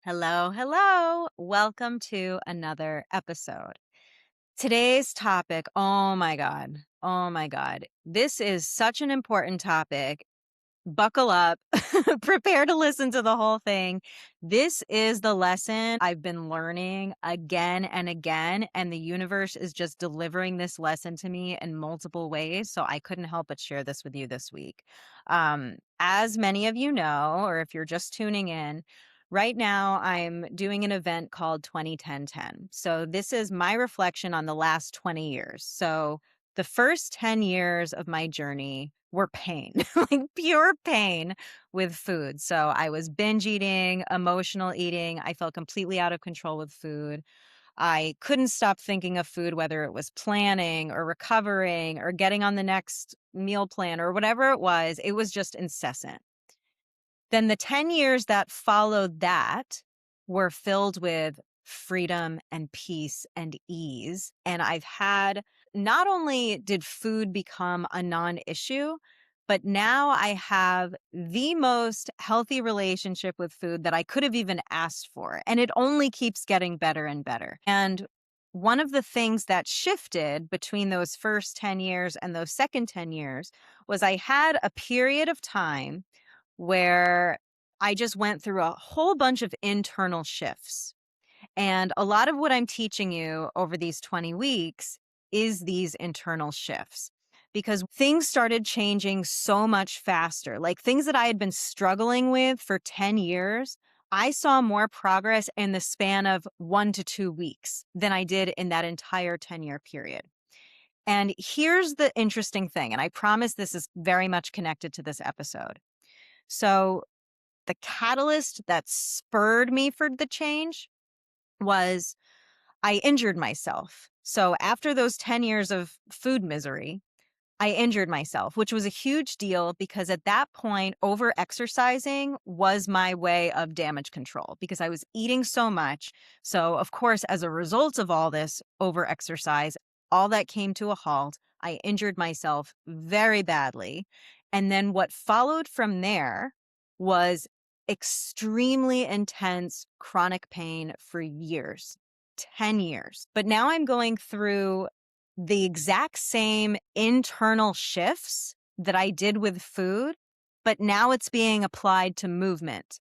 Hello, hello. Welcome to another episode. Today's topic, oh my God. Oh my God. This is such an important topic. Buckle up, prepare to listen to the whole thing. This is the lesson I've been learning again and again, and the universe is just delivering this lesson to me in multiple ways. So I couldn't help but share this with you this week. As many of you know, or if you're just tuning in, right now I'm doing an event called 201010. So this is my reflection on the last 20 years. So the first 10 years of my journey were pain, like pure pain with food. So I was binge eating, emotional eating. I felt completely out of control with food. I couldn't stop thinking of food, whether it was planning or recovering or getting on the next meal plan or whatever it was just incessant. Then the 10 years that followed that were filled with freedom and peace and ease. And I've had, not only did food become a non-issue, but now I have the most healthy relationship with food that I could have even asked for. And it only keeps getting better and better. And one of the things that shifted between those first 10 years and those second 10 years was I had a period of time where I just went through a whole bunch of internal shifts. And a lot of what I'm teaching you over these 20 weeks is these internal shifts because things started changing so much faster. Like things that I had been struggling with for 10 years, I saw more progress in the span of 1 to 2 weeks than I did in that entire 10-year period. And here's the interesting thing, and I promise this is very much connected to this episode. So the catalyst that spurred me for the change was I injured myself. So after those 10 years of food misery, I injured myself, which was a huge deal because at that point, over exercising was my way of damage control because I was eating so much. So, of course, as a result of all this over exercise, all that came to a halt. I injured myself very badly. And then what followed from there was extremely intense chronic pain for years, 10 years. But now I'm going through the exact same internal shifts that I did with food, but now it's being applied to movement.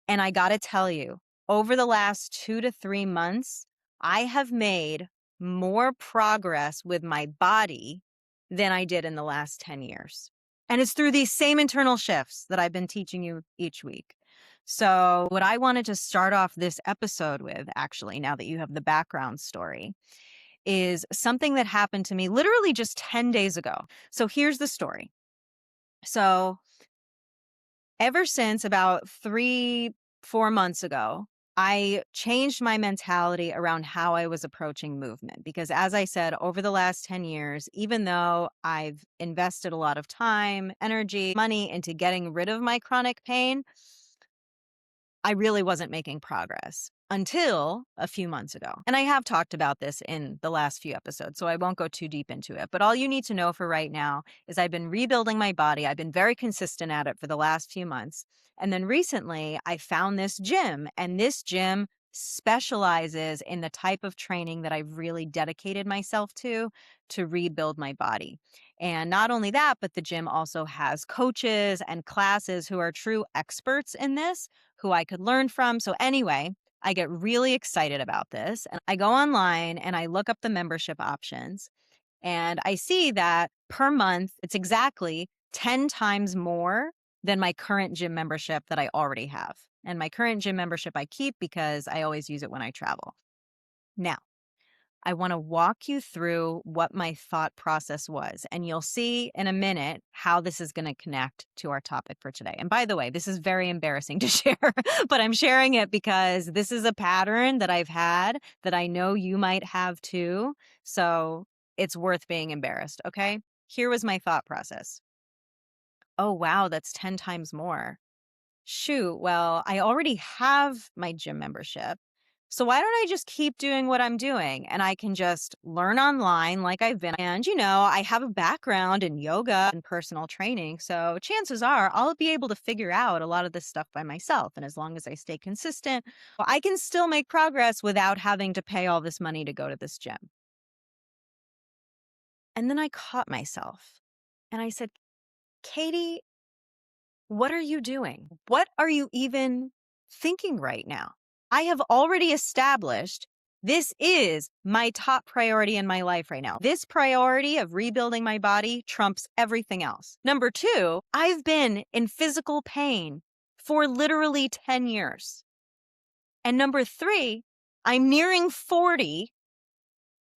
And I got to tell you, over the last 2 to 3 months, I have made more progress with my body than I did in the last 10 years. And it's through these same internal shifts that I've been teaching you each week. So, what I wanted to start off this episode with, actually, now that you have the background story, is something that happened to me literally just 10 days ago. So here's the story. So ever since about 3, 4 months ago, I changed my mentality around how I was approaching movement. Because as I said, over the last 10 years, even though I've invested a lot of time, energy, money into getting rid of my chronic pain, I really wasn't making progress until a few months ago. And I have talked about this in the last few episodes, so I won't go too deep into it. But all you need to know for right now is I've been rebuilding my body. I've been very consistent at it for the last few months. And then recently I found this gym, and this gym specializes in the type of training that I've really dedicated myself to rebuild my body. And not only that, but the gym also has coaches and classes who are true experts in this who I could learn from. So, anyway, I get really excited about this. And I go online and I look up the membership options. And I see that per month, it's exactly 10 times more than my current gym membership that I already have. And my current gym membership I keep because I always use it when I travel. Now, I want to walk you through what my thought process was. And you'll see in a minute how this is going to connect to our topic for today. And by the way, this is very embarrassing to share, but I'm sharing it because this is a pattern that I've had that I know you might have too. So it's worth being embarrassed. Okay. Here was my thought process. Oh, wow, that's 10 times more. Shoot. Well, I already have my gym membership. So why don't I just keep doing what I'm doing? And I can just learn online like I've been. And, I have a background in yoga and personal training. So chances are I'll be able to figure out a lot of this stuff by myself. And as long as I stay consistent, well, I can still make progress without having to pay all this money to go to this gym. And then I caught myself and I said, Katie, what are you doing? What are you even thinking right now? I have already established this is my top priority in my life right now. This priority of rebuilding my body trumps everything else. Number two, I've been in physical pain for literally 10 years. And number three, I'm nearing 40.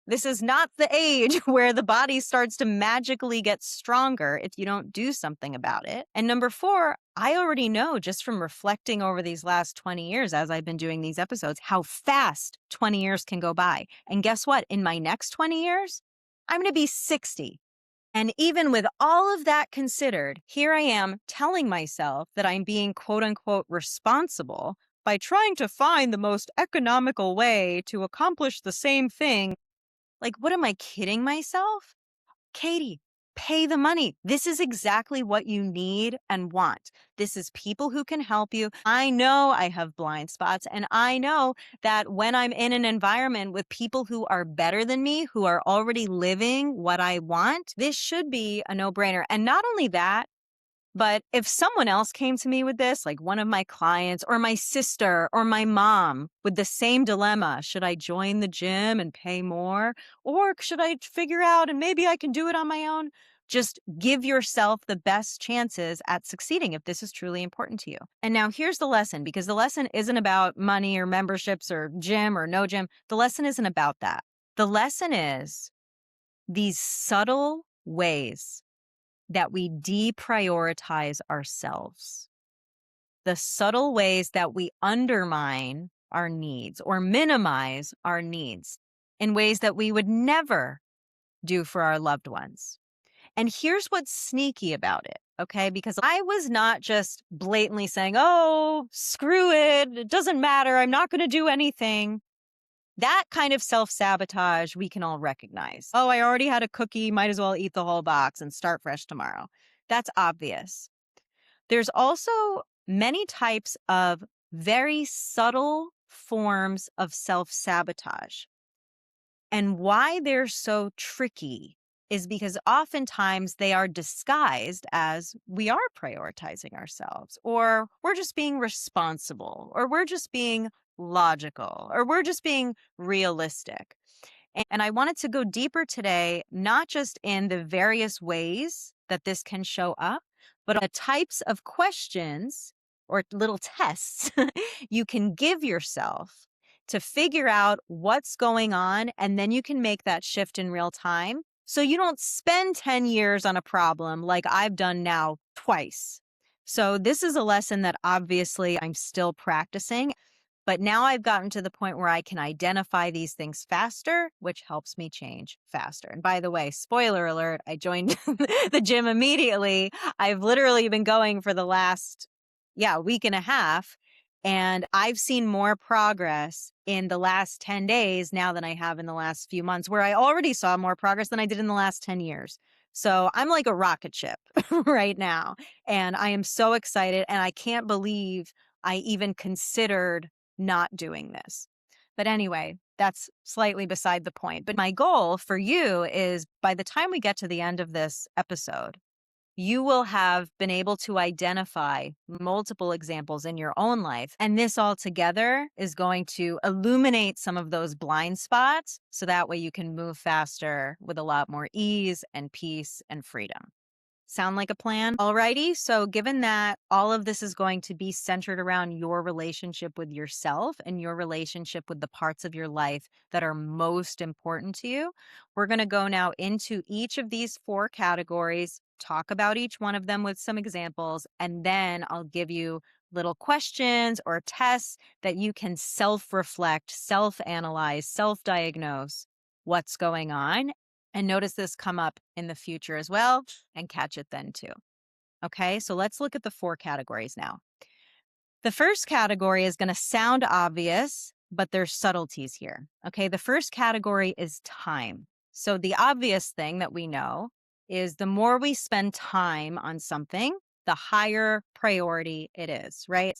This is not the age where the body starts to magically get stronger if you don't do something about it. And number four, I already know just from reflecting over these last 20 years as I've been doing these episodes, how fast 20 years can go by. And guess what? In my next 20 years, I'm going to be 60. And even with all of that considered, here I am telling myself that I'm being quote unquote responsible by trying to find the most economical way to accomplish the same thing. Like, what am I kidding myself? Katie, pay the money. This is exactly what you need and want. This is people who can help you. I know I have blind spots, and I know that when I'm in an environment with people who are better than me, who are already living what I want, this should be a no-brainer. And not only that, but if someone else came to me with this, like one of my clients or my sister or my mom with the same dilemma, should I join the gym and pay more? Or should I figure out and maybe I can do it on my own? Just give yourself the best chances at succeeding if this is truly important to you. And now here's the lesson, because the lesson isn't about money or memberships or gym or no gym. The lesson isn't about that. The lesson is these subtle ways that we deprioritize ourselves, the subtle ways that we undermine our needs or minimize our needs in ways that we would never do for our loved ones. And here's what's sneaky about it, okay? Because I was not just blatantly saying, oh, screw it, it doesn't matter, I'm not going to do anything. That kind of self-sabotage we can all recognize. Oh, I already had a cookie, might as well eat the whole box and start fresh tomorrow. That's obvious. There's also many types of very subtle forms of self-sabotage. And why they're so tricky is because oftentimes they are disguised as we are prioritizing ourselves, or we're just being responsible, or we're just being logical, or we're just being realistic. And I wanted to go deeper today, not just in the various ways that this can show up, but the types of questions or little tests you can give yourself to figure out what's going on. And then you can make that shift in real time. So you don't spend 10 years on a problem like I've done now twice. So this is a lesson that obviously I'm still practicing. But now I've gotten to the point where I can identify these things faster, which helps me change faster. And by the way, spoiler alert, I joined the gym immediately. I've literally been going for the last, week and a half. And I've seen more progress in the last 10 days now than I have in the last few months, where I already saw more progress than I did in the last 10 years. So I'm like a rocket ship right now. And I am so excited. And I can't believe I even considered not doing this. But anyway, that's slightly beside the point. But my goal for you is by the time we get to the end of this episode, you will have been able to identify multiple examples in your own life. And this all together is going to illuminate some of those blind spots. So that way you can move faster with a lot more ease and peace and freedom. Sound like a plan? Alrighty. So given that all of this is going to be centered around your relationship with yourself and your relationship with the parts of your life that are most important to you, we're going to go now into each of these 4 categories, talk about each one of them with some examples, and then I'll give you little questions or tests that you can self-reflect, self-analyze, self-diagnose what's going on. And notice this come up in the future as well and catch it then too. Okay, so let's look at the 4 categories now. The first category is going to sound obvious, but there's subtleties here. Okay. The first category is time. So the obvious thing that we know is the more we spend time on something, the higher priority it is, right?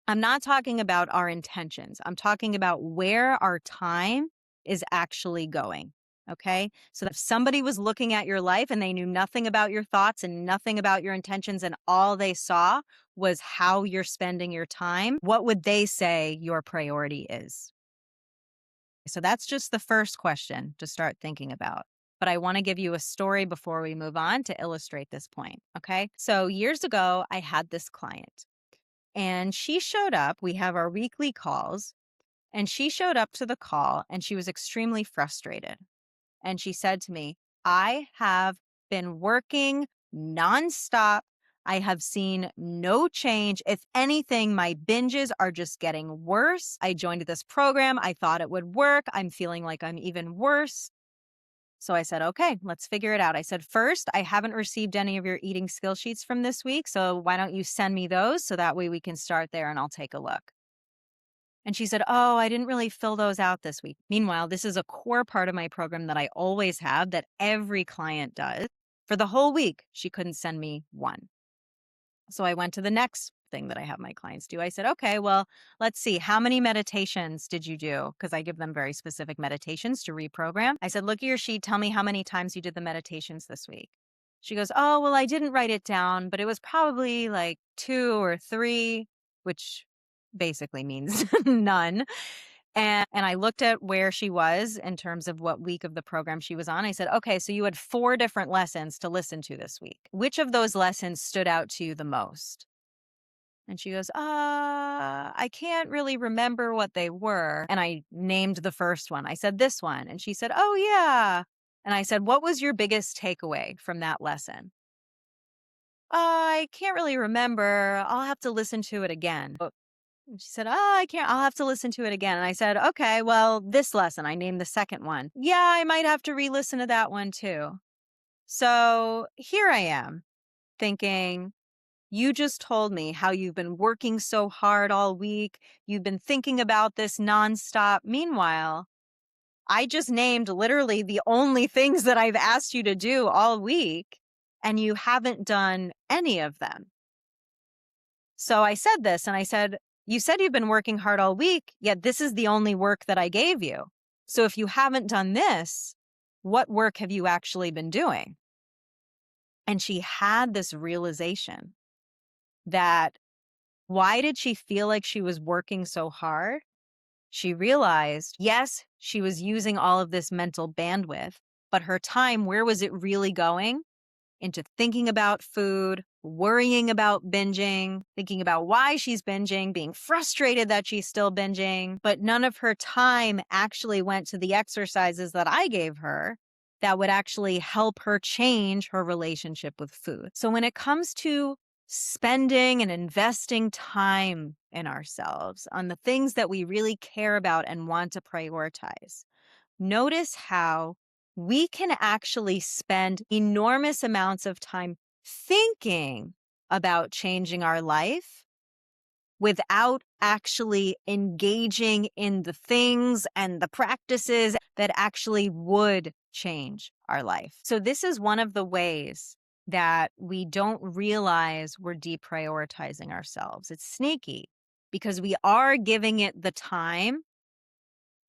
I'm not talking about our intentions. I'm talking about where our time is actually going. Okay. So if somebody was looking at your life and they knew nothing about your thoughts and nothing about your intentions, and all they saw was how you're spending your time, what would they say your priority is? So that's just the first question to start thinking about. But I want to give you a story before we move on to illustrate this point. Okay. So years ago, I had this client and she showed up. We have our weekly calls, and she showed up to the call and she was extremely frustrated. And she said to me, I have been working nonstop. I have seen no change. If anything, my binges are just getting worse. I joined this program. I thought it would work. I'm feeling like I'm even worse. So I said, okay, let's figure it out. I said, first, I haven't received any of your eating skill sheets from this week. So why don't you send me those so that way we can start there and I'll take a look. And she said, oh, I didn't really fill those out this week. Meanwhile, this is a core part of my program that I always have, that every client does. For the whole week, she couldn't send me one. So I went to the next thing that I have my clients do. I said, okay, well, let's see. How many meditations did you do? Because I give them very specific meditations to reprogram. I said, look at your sheet. Tell me how many times you did the meditations this week. She goes, oh, well, I didn't write it down, but it was probably like 2 or 3, which basically means none. And I looked at where she was in terms of what week of the program she was on. I said, okay, so you had 4 different lessons to listen to this week. Which of those lessons stood out to you the most? And she goes, I can't really remember what they were. And I named the first one. I said, this one. And she said, oh, yeah. And I said, what was your biggest takeaway from that lesson? I can't really remember. I'll have to listen to it again. And she said, oh, I can't. I'll have to listen to it again. And I said, okay, well, this lesson, I named the second one. Yeah, I might have to re listen to that one too. So here I am thinking, you just told me how you've been working so hard all week. You've been thinking about this nonstop. Meanwhile, I just named literally the only things that I've asked you to do all week, and you haven't done any of them. So I said this and I said, you said you've been working hard all week, yet this is the only work that I gave you. So if you haven't done this, what work have you actually been doing? And she had this realization that why did she feel like she was working so hard? She realized, yes, she was using all of this mental bandwidth, but her time, where was it really going? Into thinking about food, worrying about binging, thinking about why she's binging, being frustrated that she's still binging. But none of her time actually went to the exercises that I gave her that would actually help her change her relationship with food. So when it comes to spending and investing time in ourselves on the things that we really care about and want to prioritize, notice how we can actually spend enormous amounts of time thinking about changing our life without actually engaging in the things and the practices that actually would change our life. So this is one of the ways that we don't realize we're deprioritizing ourselves. It's sneaky because we are giving it the time,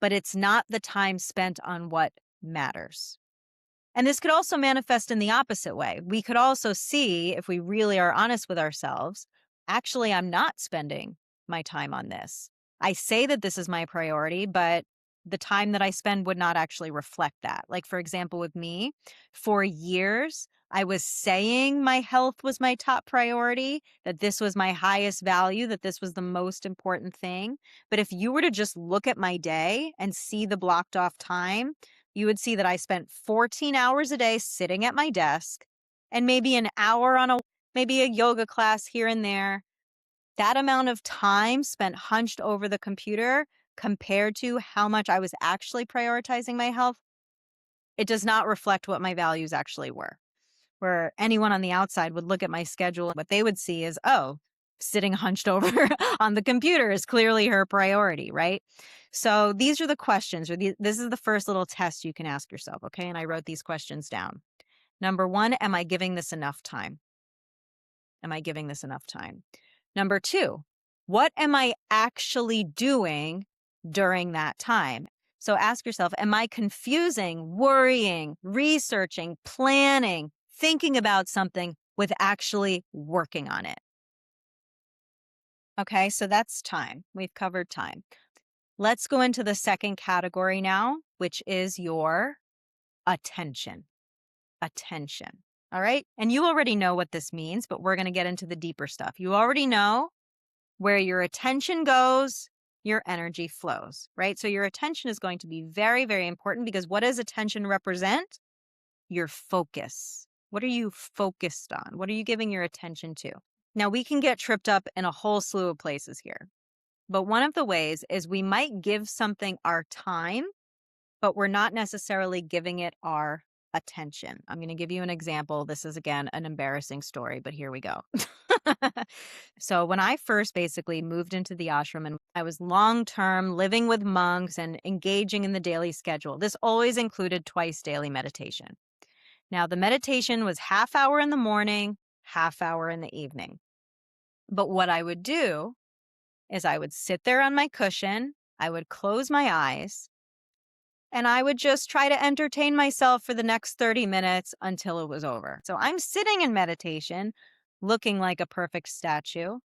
but it's not the time spent on what matters. And this could also manifest in the opposite way. We could also see, if we really are honest with ourselves, actually, I'm not spending my time on this. I say that this is my priority, but the time that I spend would not actually reflect that. Like, for example, with me, for years, I was saying my health was my top priority, that this was my highest value, that this was the most important thing. But if you were to just look at my day and see the blocked off time, you would see that I spent 14 hours a day sitting at my desk and maybe an hour on maybe a yoga class here and there. That amount of time spent hunched over the computer compared to how much I was actually prioritizing my health, it does not reflect what my values actually were. Where anyone on the outside would look at my schedule, what they would see is, oh, sitting hunched over on the computer is clearly her priority, right? So these are the questions, this is the first little test you can ask yourself, okay? And I wrote these questions down. Number 1, am I giving this enough time? Am I giving this enough time? Number 2, what am I actually doing during that time? So ask yourself, am I confusing, worrying, researching, planning, thinking about something with actually working on it? Okay, so that's time. We've covered time. Let's go into the second category now, which is your attention. Attention. All right. And you already know what this means, but we're going to get into the deeper stuff. You already know where your attention goes, your energy flows, right? So your attention is going to be very, very important because what does attention represent? Your focus. What are you focused on? What are you giving your attention to? Now, we can get tripped up in a whole slew of places here. But one of the ways is we might give something our time, but we're not necessarily giving it our attention. I'm going to give you an example. This is, again, an embarrassing story, but here we go. So when I first basically moved into the ashram and I was long-term living with monks and engaging in the daily schedule, this always included twice daily meditation. Now, the meditation was half hour in the morning, half hour in the evening. But what I would do is I would sit there on my cushion, I would close my eyes, and I would just try to entertain myself for the next 30 minutes until it was over. So I'm sitting in meditation, looking like a perfect statue.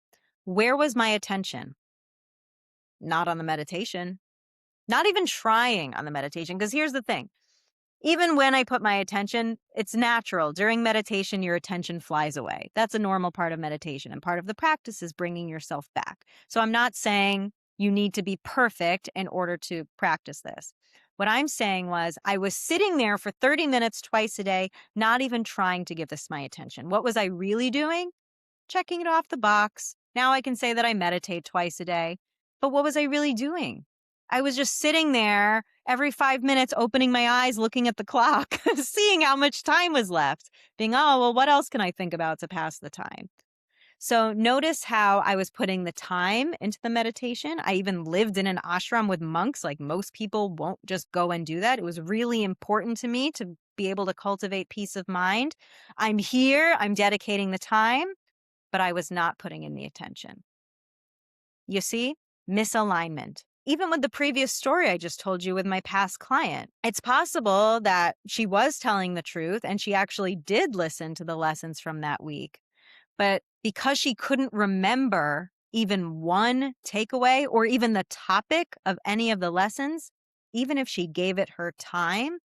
Where was my attention? Not on the meditation, not even trying on the meditation. Because here's the thing. Even when I put my attention, it's natural. During meditation, your attention flies away. That's a normal part of meditation. And part of the practice is bringing yourself back. So I'm not saying you need to be perfect in order to practice this. What I'm saying was I was sitting there for 30 minutes twice a day, not even trying to give this my attention. What was I really doing? Checking it off the box. Now I can say that I meditate twice a day. But what was I really doing? I was just sitting there every 5 minutes, opening my eyes, looking at the clock, seeing how much time was left, being, oh, well, what else can I think about to pass the time? So notice how I was putting the time into the meditation. I even lived in an ashram with monks. Like most people won't just go and do that. It was really important to me to be able to cultivate peace of mind. I'm here, I'm dedicating the time, but I was not putting in the attention. You see, misalignment. Even with the previous story I just told you with my past client, it's possible that she was telling the truth and she actually did listen to the lessons from that week. But because she couldn't remember even one takeaway or even the topic of any of the lessons, even if she gave it her time,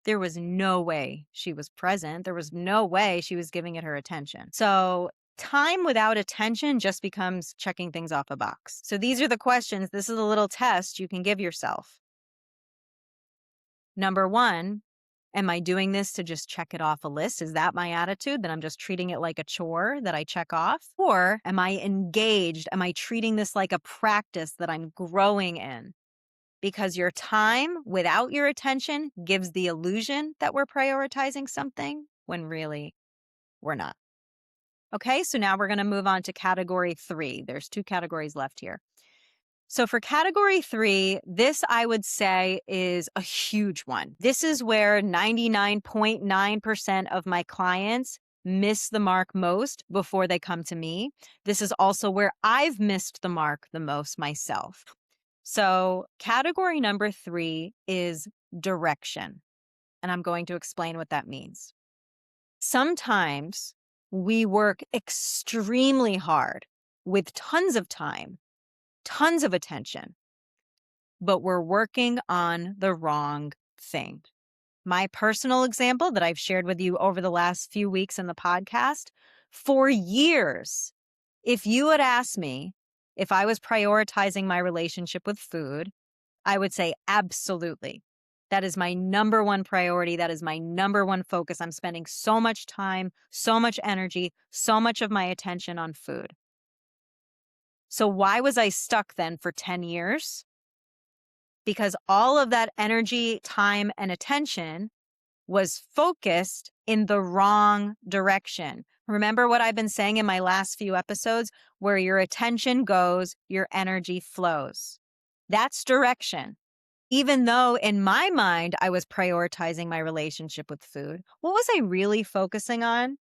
there was no way she was present. There was no way she was giving it her attention. So time without attention just becomes checking things off a box. So these are the questions. This is a little test you can give yourself. Number 1, am I doing this to just check it off a list? Is that my attitude, that I'm just treating it like a chore that I check off? Or am I engaged? Am I treating this like a practice that I'm growing in? Because your time without your attention gives the illusion that we're prioritizing something when really we're not. Okay, so now we're going to move on to category 3. There's 2 categories left here. So for category 3, this I would say is a huge one. This is where 99.9% of my clients miss the mark most before they come to me. This is also where I've missed the mark the most myself. So category number 3 is direction. And I'm going to explain what that means. Sometimes we work extremely hard with tons of time, tons of attention, but we're working on the wrong thing. My personal example that I've shared with you over the last few weeks in the podcast, for years, if you had asked me if I was prioritizing my relationship with food, I would say absolutely. That is my number one priority. That is my number one focus. I'm spending so much time, so much energy, so much of my attention on food. So why was I stuck then for 10 years? Because all of that energy, time, and attention was focused in the wrong direction. Remember what I've been saying in my last few episodes? Where your attention goes, your energy flows. That's direction. Even though in my mind, I was prioritizing my relationship with food, what was I really focusing on?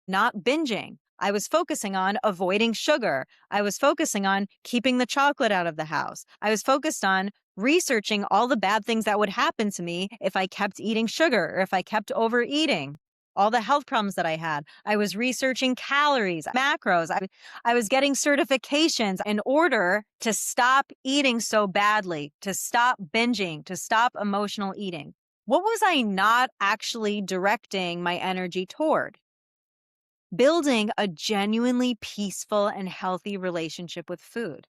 Not binging. I was focusing on avoiding sugar. I was focusing on keeping the chocolate out of the house. I was focused on researching all the bad things that would happen to me if I kept eating sugar or if I kept overeating. All the health problems that I had. I was researching calories, macros. I was getting certifications in order to stop eating so badly, to stop binging, to stop emotional eating. What was I not actually directing my energy toward? Building a genuinely peaceful and healthy relationship with food.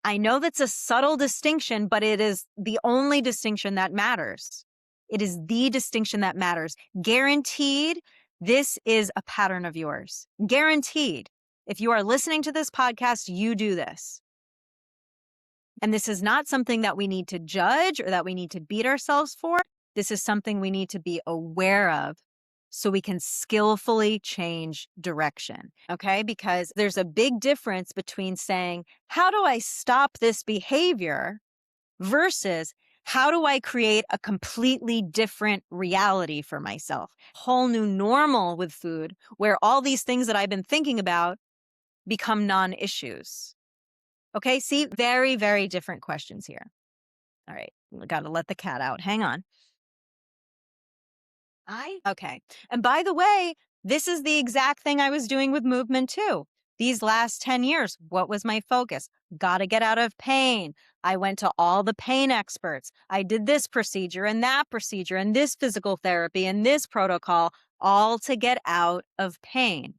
I know that's a subtle distinction, but it is the only distinction that matters. It is the distinction that matters. Guaranteed, this is a pattern of yours. Guaranteed. If you are listening to this podcast, you do this. And this is not something that we need to judge or that we need to beat ourselves for. This is something we need to be aware of so we can skillfully change direction, okay? Because there's a big difference between saying, how do I stop this behavior versus how do I create a completely different reality for myself? Whole new normal with food where all these things that I've been thinking about become non-issues. Okay, see, very, very different questions here. All right, got to let the cat out. Hang on. Okay. And by the way, this is the exact thing I was doing with movement too. These last 10 years, what was my focus? Got to get out of pain. I went to all the pain experts. I did this procedure and that procedure and this physical therapy and this protocol, all to get out of pain.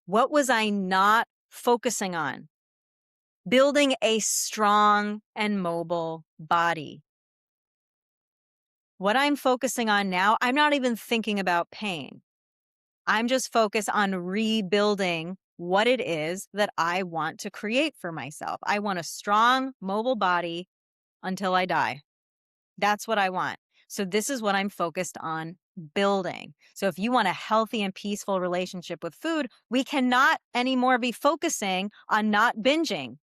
What was I not focusing on? Building a strong and mobile body. What I'm focusing on now, I'm not even thinking about pain. I'm just focused on rebuilding what it is that I want to create for myself. I want a strong, mobile body until I die. That's what I want. So this is what I'm focused on building. So if you want a healthy and peaceful relationship with food, we cannot anymore be focusing on not binging.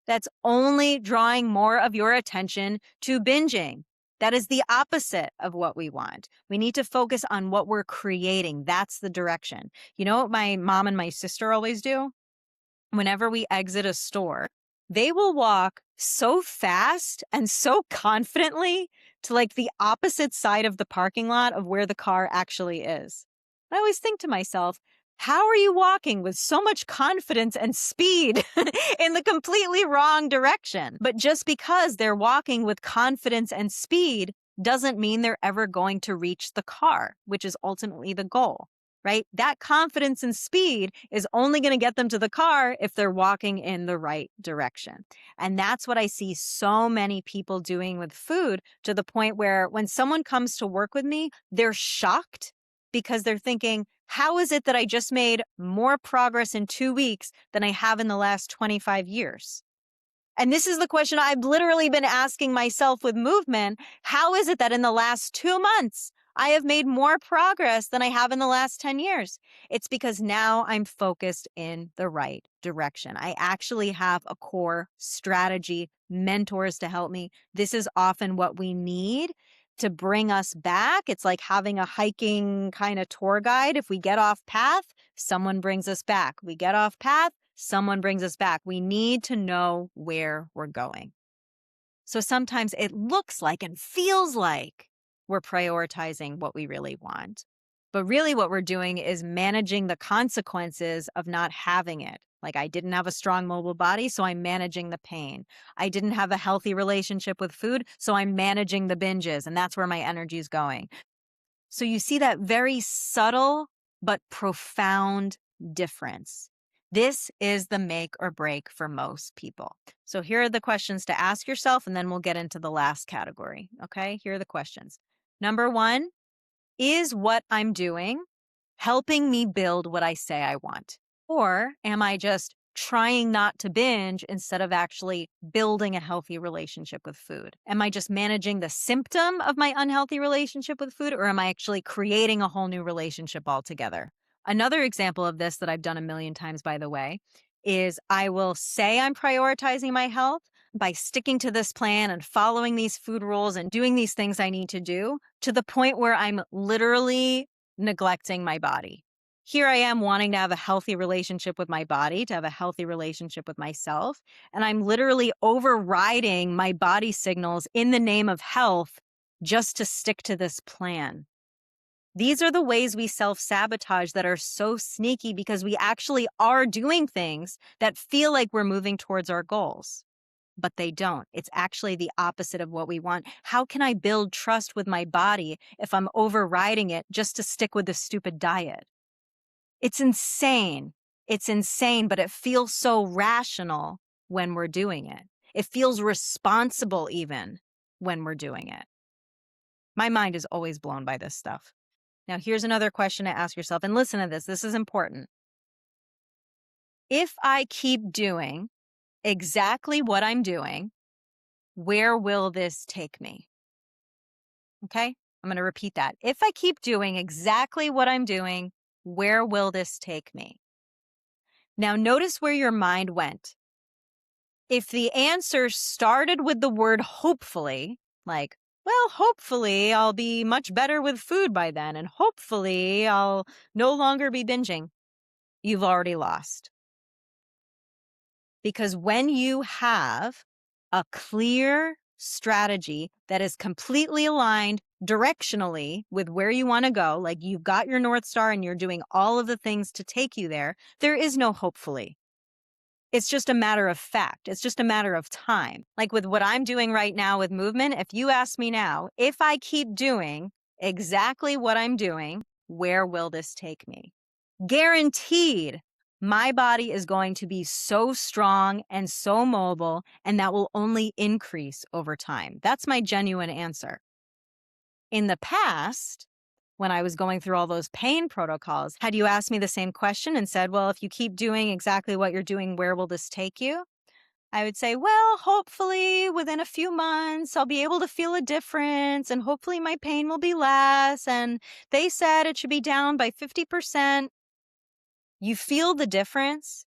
That's only drawing more of your attention to binging. That is the opposite of what we want. We need to focus on what we're creating. That's the direction. You know what my mom and my sister always do? Whenever we exit a store, they will walk so fast and so confidently to like the opposite side of the parking lot of where the car actually is. I always think to myself, how are you walking with so much confidence and speed in the completely wrong direction? But just because they're walking with confidence and speed doesn't mean they're ever going to reach the car, which is ultimately the goal, right? That confidence and speed is only going to get them to the car if they're walking in the right direction. And that's what I see so many people doing with food, to the point where when someone comes to work with me, they're shocked because they're thinking, how is it that I just made more progress in 2 weeks than I have in the last 25 years? And this is the question I've literally been asking myself with movement. How is it that in the last 2 months, I have made more progress than I have in the last 10 years? It's because now I'm focused in the right direction. I actually have a core strategy, mentors to help me. This is often what we need to bring us back. It's like having a hiking kind of tour guide. If we get off path, someone brings us back. We get off path, someone brings us back. We need to know where we're going. So sometimes it looks like and feels like we're prioritizing what we really want. But really what we're doing is managing the consequences of not having it. Like, I didn't have a strong mobile body, so I'm managing the pain. I didn't have a healthy relationship with food, so I'm managing the binges, and that's where my energy is going. So you see that very subtle but profound difference. This is the make or break for most people. So here are the questions to ask yourself, and then we'll get into the last category. Okay, here are the questions. Number 1, is what I'm doing helping me build what I say I want? Or am I just trying not to binge instead of actually building a healthy relationship with food? Am I just managing the symptom of my unhealthy relationship with food, or am I actually creating a whole new relationship altogether? Another example of this that I've done a million times, by the way, is I will say I'm prioritizing my health by sticking to this plan and following these food rules and doing these things I need to do, to the point where I'm literally neglecting my body. Here I am wanting to have a healthy relationship with my body, to have a healthy relationship with myself. And I'm literally overriding my body signals in the name of health just to stick to this plan. These are the ways we self-sabotage that are so sneaky, because we actually are doing things that feel like we're moving towards our goals, but they don't. It's actually the opposite of what we want. How can I build trust with my body if I'm overriding it just to stick with the stupid diet? It's insane. It's insane, but it feels so rational when we're doing it. It feels responsible even when we're doing it. My mind is always blown by this stuff. Now, here's another question to ask yourself, and listen to this. This is important. If I keep doing exactly what I'm doing, where will this take me? Okay, I'm going to repeat that. If I keep doing exactly what I'm doing, where will this take me? Now, notice where your mind went. If the answer started with the word hopefully, like, well, hopefully I'll be much better with food by then, and hopefully I'll no longer be binging, you've already lost. Because when you have a clear strategy that is completely aligned directionally with where you want to go, like you've got your North Star and you're doing all of the things to take you there is no hopefully. It's just a matter of fact. It's just a matter of time. Like with what I'm doing right now with movement, if you ask me now, if I keep doing exactly what I'm doing, where will this take me? Guaranteed, my body is going to be so strong and so mobile, and that will only increase over time. That's my genuine answer. In the past, when I was going through all those pain protocols, had you asked me the same question and said, well, if you keep doing exactly what you're doing, where will this take you? I would say, well, hopefully within a few months, I'll be able to feel a difference, and hopefully my pain will be less. And they said it should be down by 50%. You feel the difference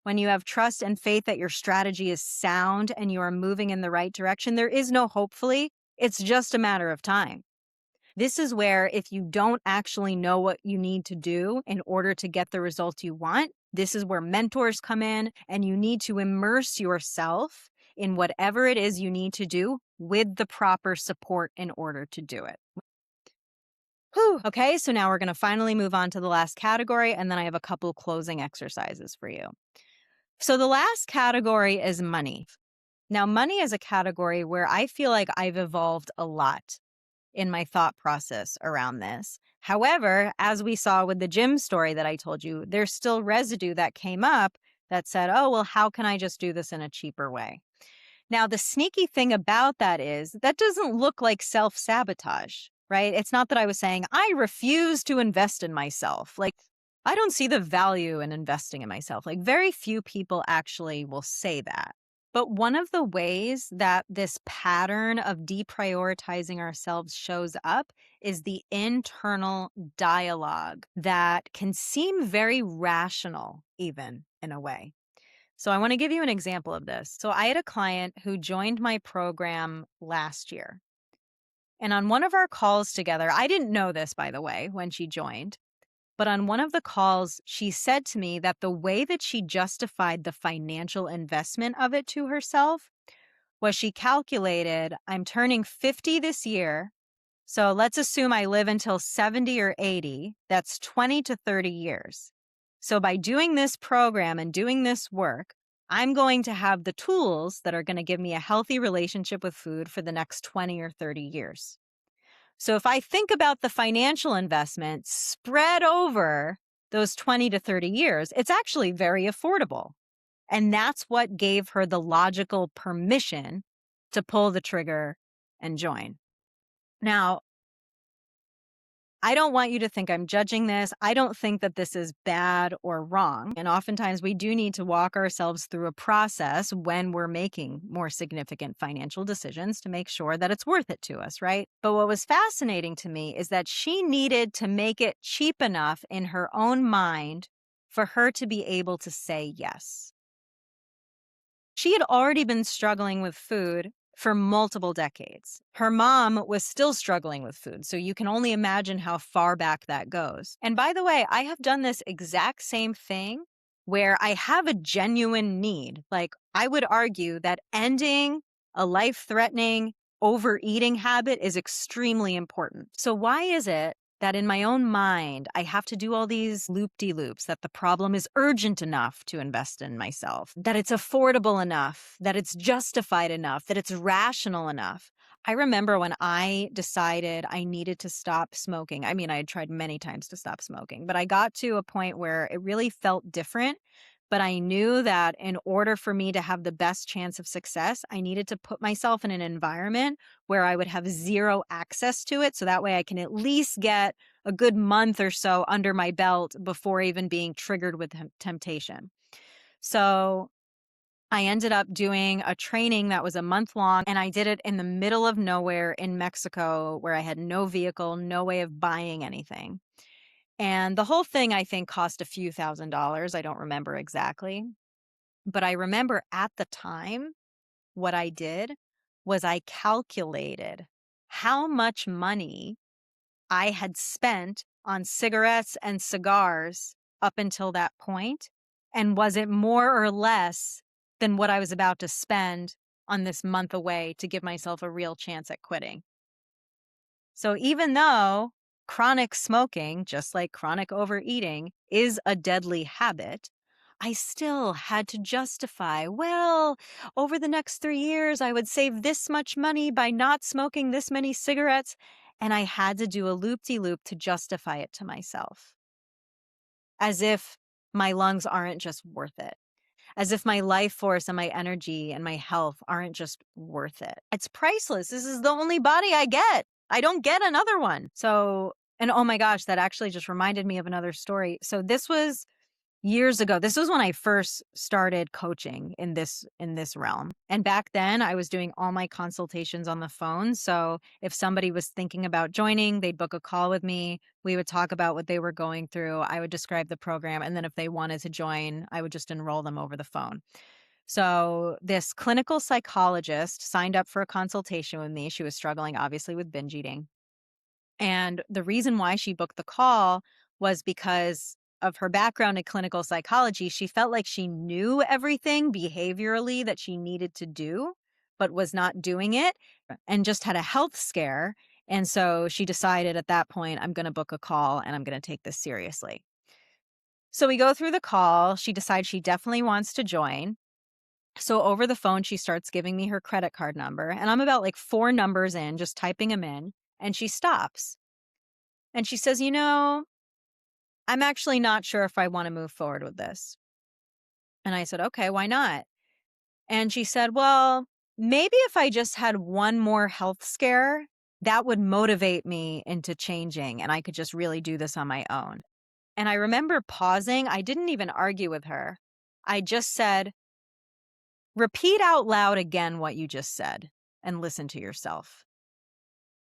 when you have trust and faith that your strategy is sound and you are moving in the right direction. There is no hopefully. It's just a matter of time. This is where, if you don't actually know what you need to do in order to get the results you want, this is where mentors come in, and you need to immerse yourself in whatever it is you need to do with the proper support in order to do it. Whew. Okay, so now we're going to finally move on to the last category, and then I have a couple closing exercises for you. So the last category is money. Now, money is a category where I feel like I've evolved a lot in my thought process around this. However, as we saw with the gym story that I told you, there's still residue that came up that said, oh, well, how can I just do this in a cheaper way? Now, the sneaky thing about that is that doesn't look like self-sabotage, right? It's not that I was saying, I refuse to invest in myself. Like, I don't see the value in investing in myself. Like, very few people actually will say that. But one of the ways that this pattern of deprioritizing ourselves shows up is the internal dialogue that can seem very rational, even in a way. So I want to give you an example of this. So I had a client who joined my program last year. And on one of our calls together, I didn't know this, by the way, when she joined, but on one of the calls, she said to me that the way that she justified the financial investment of it to herself was she calculated, I'm turning 50 this year. So let's assume I live until 70 or 80. That's 20 to 30 years. So by doing this program and doing this work, I'm going to have the tools that are going to give me a healthy relationship with food for the next 20 or 30 years. So if I think about the financial investment spread over those 20 to 30 years, it's actually very affordable. And that's what gave her the logical permission to pull the trigger and join. Now, I don't want you to think I'm judging this. I don't think that this is bad or wrong. And oftentimes we do need to walk ourselves through a process when we're making more significant financial decisions to make sure that it's worth it to us, right? But what was fascinating to me is that she needed to make it cheap enough in her own mind for her to be able to say yes. She had already been struggling with food for multiple decades. Her mom was still struggling with food, so you can only imagine how far back that goes. And by the way, I have done this exact same thing where I have a genuine need. Like, I would argue that ending a life-threatening overeating habit is extremely important. So why is it that in my own mind, I have to do all these loop-de-loops, that the problem is urgent enough to invest in myself, that it's affordable enough, that it's justified enough, that it's rational enough? I remember when I decided I needed to stop smoking. I mean, I had tried many times to stop smoking, but I got to a point where it really felt different. But I knew that in order for me to have the best chance of success, I needed to put myself in an environment where I would have zero access to it. So that way I can at least get a good month or so under my belt before even being triggered with temptation. So I ended up doing a training that was a month long, and I did it in the middle of nowhere in Mexico where I had no vehicle, no way of buying anything. And the whole thing, I think, cost a few $1,000s. I don't remember exactly. But I remember at the time, what I did was I calculated how much money I had spent on cigarettes and cigars up until that point, and was it more or less than what I was about to spend on this month away to give myself a real chance at quitting. So even though chronic smoking, just like chronic overeating, is a deadly habit, I still had to justify, well, over the next 3 years, I would save this much money by not smoking this many cigarettes. And I had to do a loop-de-loop to justify it to myself, as if my lungs aren't just worth it, as if my life force and my energy and my health aren't just worth it. It's priceless. This is the only body I get. I don't get another one. So, and oh my gosh, that actually just reminded me of another story. So this was years ago. This was when I first started coaching in this realm. And back then I was doing all my consultations on the phone. So if somebody was thinking about joining, they'd book a call with me. We would talk about what they were going through. I would describe the program. And then if they wanted to join, I would just enroll them over the phone. So this clinical psychologist signed up for a consultation with me. She was struggling, obviously, with binge eating. And the reason why she booked the call was because of her background in clinical psychology. She felt like she knew everything behaviorally that she needed to do, but was not doing it, and just had a health scare. And so she decided at that point, I'm going to book a call and I'm going to take this seriously. So we go through the call. She decides she definitely wants to join. So over the phone, she starts giving me her credit card number. And I'm about like 4 numbers in, just typing them in. And she stops. And she says, I'm actually not sure if I want to move forward with this. And I said, okay, why not? And she said, well, maybe if I just had one more health scare, that would motivate me into changing and I could just really do this on my own. And I remember pausing. I didn't even argue with her. I just said, repeat out loud again what you just said and listen to yourself.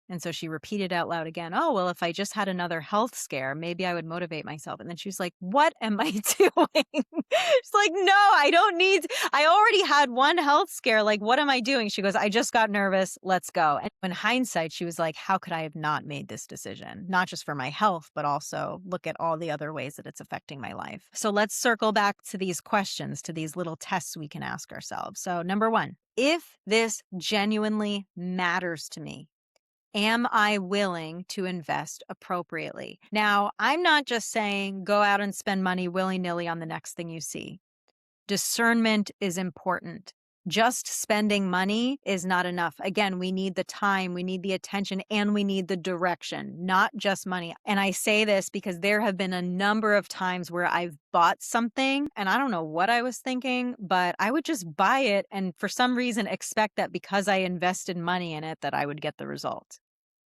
And so she repeated out loud again, oh, well, if I just had another health scare, maybe I would motivate myself. And then she was like, what am I doing? She's like, no, I don't need, I already had one health scare. Like, what am I doing? She goes, I just got nervous. Let's go. And in hindsight, she was like, how could I have not made this decision? Not just for my health, but also look at all the other ways that it's affecting my life. So let's circle back to these questions, to these little tests we can ask ourselves. So number one, if this genuinely matters to me, am I willing to invest appropriately? Now, I'm not just saying go out and spend money willy-nilly on the next thing you see. Discernment is important. Just spending money is not enough. Again, we need the time, we need the attention, and we need the direction, not just money. And I say this because there have been a number of times where I've bought something and I don't know what I was thinking, but I would just buy it and for some reason expect that because I invested money in it that I would get the result.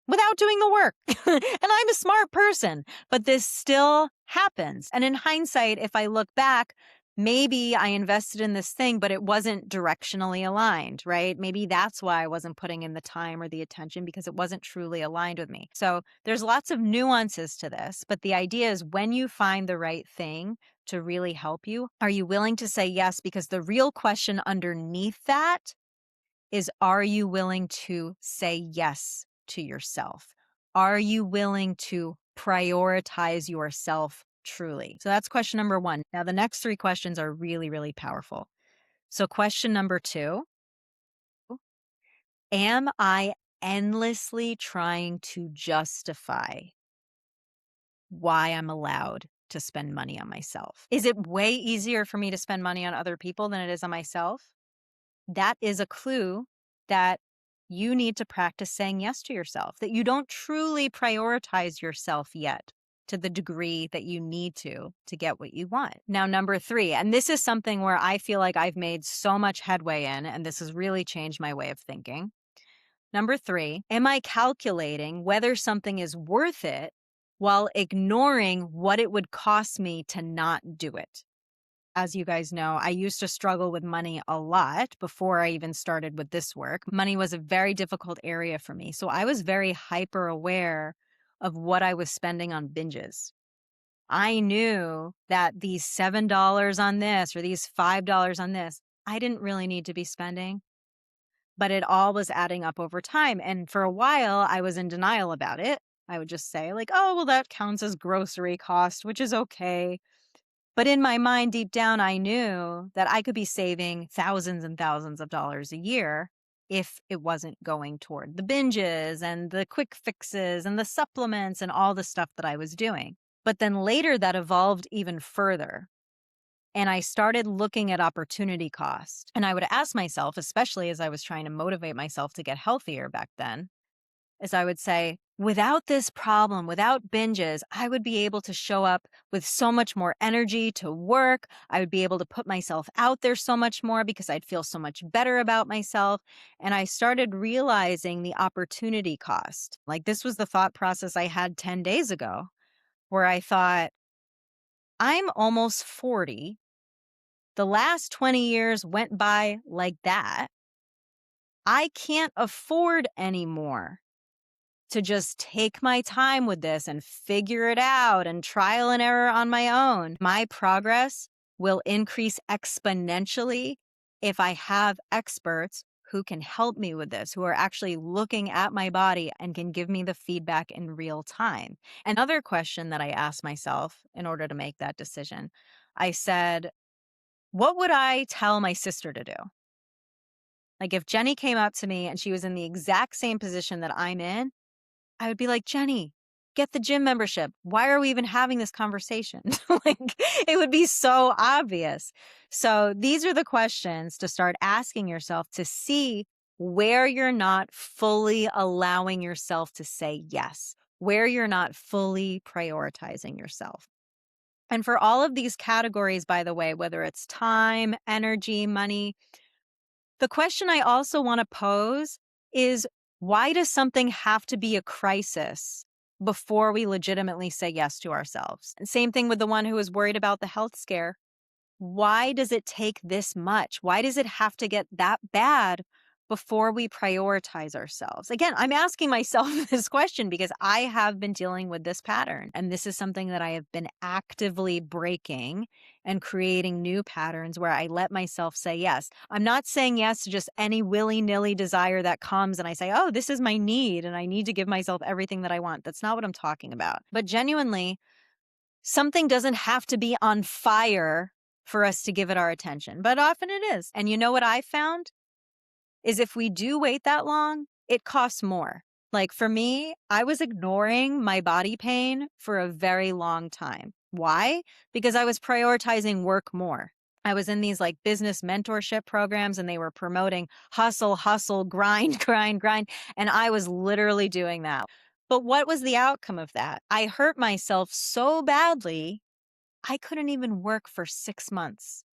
without doing the work. And I'm a smart person, but this still happens. And in hindsight, if I look back, maybe I invested in this thing, but it wasn't directionally aligned, right? Maybe that's why I wasn't putting in the time or the attention because it wasn't truly aligned with me. So there's lots of nuances to this, but the idea is when you find the right thing to really help you, are you willing to say yes? Because the real question underneath that is, are you willing to say yes to yourself? Are you willing to prioritize yourself truly? So that's question number one. Now, the next three questions are really, really powerful. So, question number two, am I endlessly trying to justify why I'm allowed to spend money on myself? Is it way easier for me to spend money on other people than it is on myself? That is a clue that you need to practice saying yes to yourself, that you don't truly prioritize yourself yet to the degree that you need to get what you want. Now, number three, and this is something where I feel like I've made so much headway in, and this has really changed my way of thinking. Number three, am I calculating whether something is worth it while ignoring what it would cost me to not do it? As you guys know, I used to struggle with money a lot before I even started with this work. Money was a very difficult area for me. So I was very hyper aware of what I was spending on binges. I knew that these $7 on this or these $5 on this, I didn't really need to be spending, but it all was adding up over time. And for a while, I was in denial about it. I would just say, like, oh, well, that counts as grocery cost, which is okay. But in my mind, deep down, I knew that I could be saving thousands and thousands of dollars a year if it wasn't going toward the binges and the quick fixes and the supplements and all the stuff that I was doing. But then later that evolved even further. And I started looking at opportunity cost. And I would ask myself, especially as I was trying to motivate myself to get healthier back then, is I would say, without this problem, without binges, I would be able to show up with so much more energy to work. I would be able to put myself out there so much more because I'd feel so much better about myself. And I started realizing the opportunity cost. Like, this was the thought process I had 10 days ago, where I thought, I'm almost 40. The last 20 years went by like that. I can't afford anymore to just take my time with this and figure it out and trial and error on my own. My progress will increase exponentially if I have experts who can help me with this, who are actually looking at my body and can give me the feedback in real time. Another question that I asked myself in order to make that decision, I said, what would I tell my sister to do? Like, if Jenny came up to me and she was in the exact same position that I'm in, I would be like, Jenny, get the gym membership. Why are we even having this conversation? Like, it would be so obvious. So these are the questions to start asking yourself to see where you're not fully allowing yourself to say yes, where you're not fully prioritizing yourself. And for all of these categories, by the way, whether it's time, energy, money, the question I also want to pose is, why does something have to be a crisis before we legitimately say yes to ourselves? And same thing with the one who is worried about the health scare. Why does it take this much? Why does it have to get that bad before we prioritize ourselves? Again, I'm asking myself this question because I have been dealing with this pattern. And this is something that I have been actively breaking and creating new patterns where I let myself say yes. I'm not saying yes to just any willy-nilly desire that comes and I say, oh, this is my need and I need to give myself everything that I want. That's not what I'm talking about. But genuinely, something doesn't have to be on fire for us to give it our attention, but often it is. And you know what I found is if we do wait that long, it costs more. Like for me, I was ignoring my body pain for a very long time. Why? Because I was prioritizing work more. I was in these like business mentorship programs and they were promoting hustle, hustle, grind, grind, grind. And I was literally doing that. But what was the outcome of that? I hurt myself so badly, I couldn't even work for 6 months.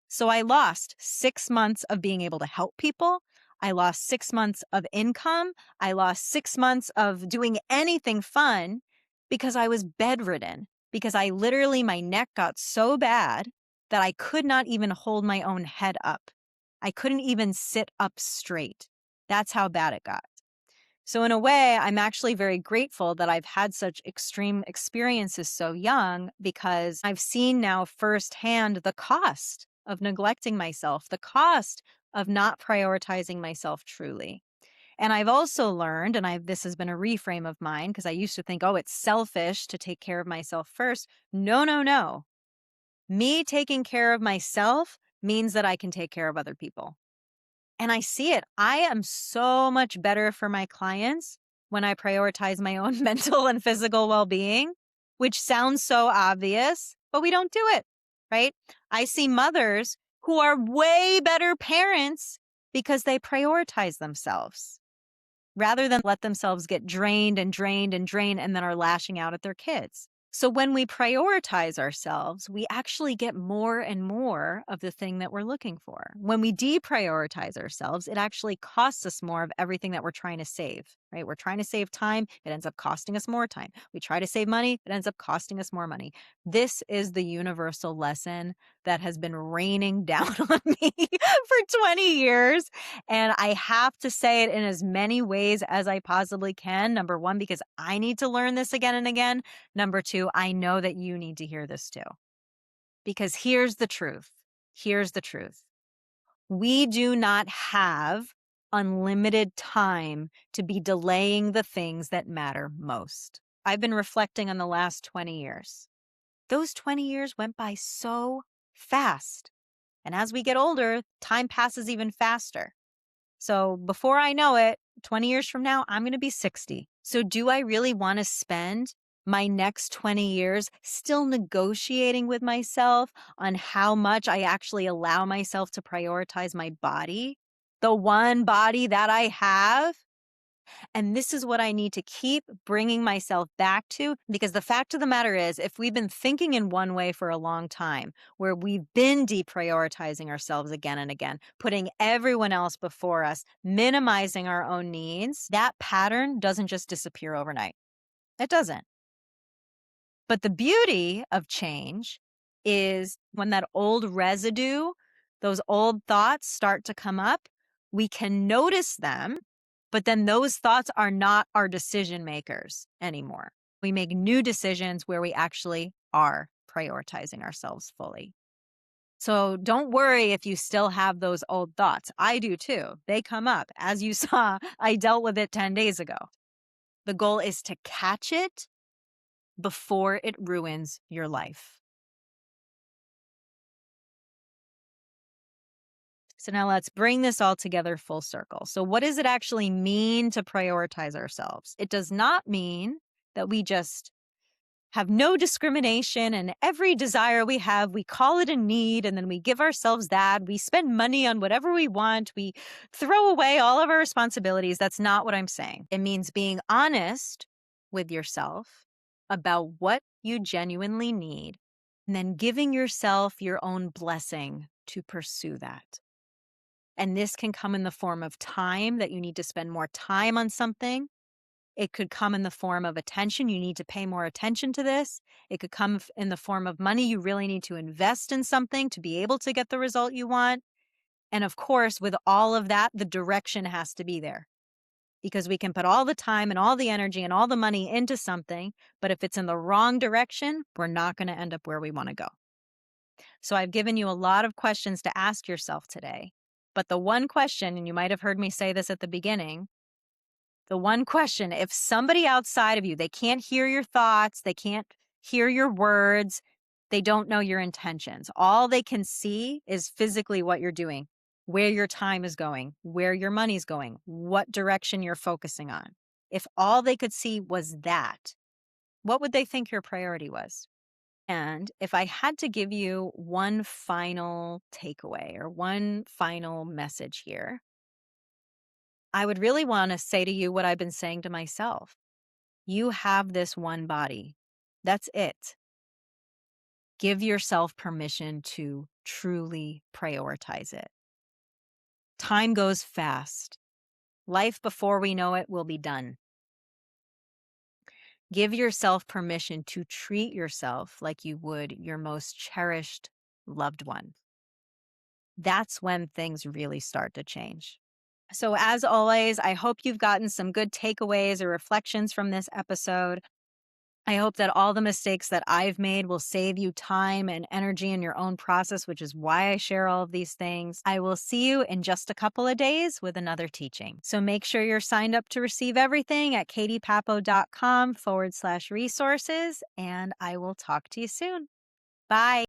So I lost 6 months of being able to help people. I lost 6 months of income. I lost 6 months of doing anything fun because I was bedridden, because I literally, my neck got so bad that I could not even hold my own head up. I couldn't even sit up straight. That's how bad it got. So in a way, I'm actually very grateful that I've had such extreme experiences so young, because I've seen now firsthand the cost of neglecting myself, the cost of not prioritizing myself truly. And I've also learned, and this has been a reframe of mine, because I used to think, oh, it's selfish to take care of myself first. No, no, no. Me taking care of myself means that I can take care of other people. And I see it. I am so much better for my clients when I prioritize my own mental and physical well-being, which sounds so obvious, but we don't do it, right? I see mothers who are way better parents because they prioritize themselves rather than let themselves get drained and drained and drained and then are lashing out at their kids. So when we prioritize ourselves, we actually get more and more of the thing that we're looking for. When we deprioritize ourselves, it actually costs us more of everything that we're trying to save, right? We're trying to save time. It ends up costing us more time. We try to save money. It ends up costing us more money. This is the universal lesson that has been raining down on me for 20 years. And I have to say it in as many ways as I possibly can. Number one, because I need to learn this again and again. Number two, I know that you need to hear this too. Because here's the truth. Here's the truth. We do not have unlimited time to be delaying the things that matter most. I've been reflecting on the last 20 years. Those 20 years went by so fast. And as we get older, time passes even faster. So before I know it, 20 years from now, I'm going to be 60. So do I really want to spend my next 20 years still negotiating with myself on how much I actually allow myself to prioritize my body, the one body that I have? And this is what I need to keep bringing myself back to, because the fact of the matter is, if we've been thinking in one way for a long time, where we've been deprioritizing ourselves again and again, putting everyone else before us, minimizing our own needs, that pattern doesn't just disappear overnight. It doesn't. But the beauty of change is when that old residue, those old thoughts start to come up, we can notice them, but then those thoughts are not our decision makers anymore. We make new decisions where we actually are prioritizing ourselves fully. So don't worry if you still have those old thoughts. I do too. They come up. As you saw, I dealt with it 10 days ago. The goal is to catch it before it ruins your life. So now let's bring this all together full circle. So what does it actually mean to prioritize ourselves? It does not mean that we just have no discrimination and every desire we have, we call it a need and then we give ourselves that. We spend money on whatever we want. We throw away all of our responsibilities. That's not what I'm saying. It means being honest with yourself about what you genuinely need and then giving yourself your own blessing to pursue that. And this can come in the form of time, that you need to spend more time on something. It could come in the form of attention. You need to pay more attention to this. It could come in the form of money. You really need to invest in something to be able to get the result you want. And of course, with all of that, the direction has to be there, because we can put all the time and all the energy and all the money into something, but if it's in the wrong direction, we're not going to end up where we want to go. So I've given you a lot of questions to ask yourself today. But the one question, and you might have heard me say this at the beginning, the one question, if somebody outside of you, they can't hear your thoughts, they can't hear your words, they don't know your intentions. All they can see is physically what you're doing, where your time is going, where your money's going, what direction you're focusing on. If all they could see was that, what would they think your priority was? And if I had to give you one final takeaway or one final message here, I would really want to say to you what I've been saying to myself. You have this one body. That's it. Give yourself permission to truly prioritize it. Time goes fast. Life before we know it will be done. Give yourself permission to treat yourself like you would your most cherished loved one. That's when things really start to change. So, as always, I hope you've gotten some good takeaways or reflections from this episode. I hope that all the mistakes that I've made will save you time and energy in your own process, which is why I share all of these things. I will see you in just a couple of days with another teaching. So make sure you're signed up to receive everything at katiepapo.com/resources, and I will talk to you soon. Bye.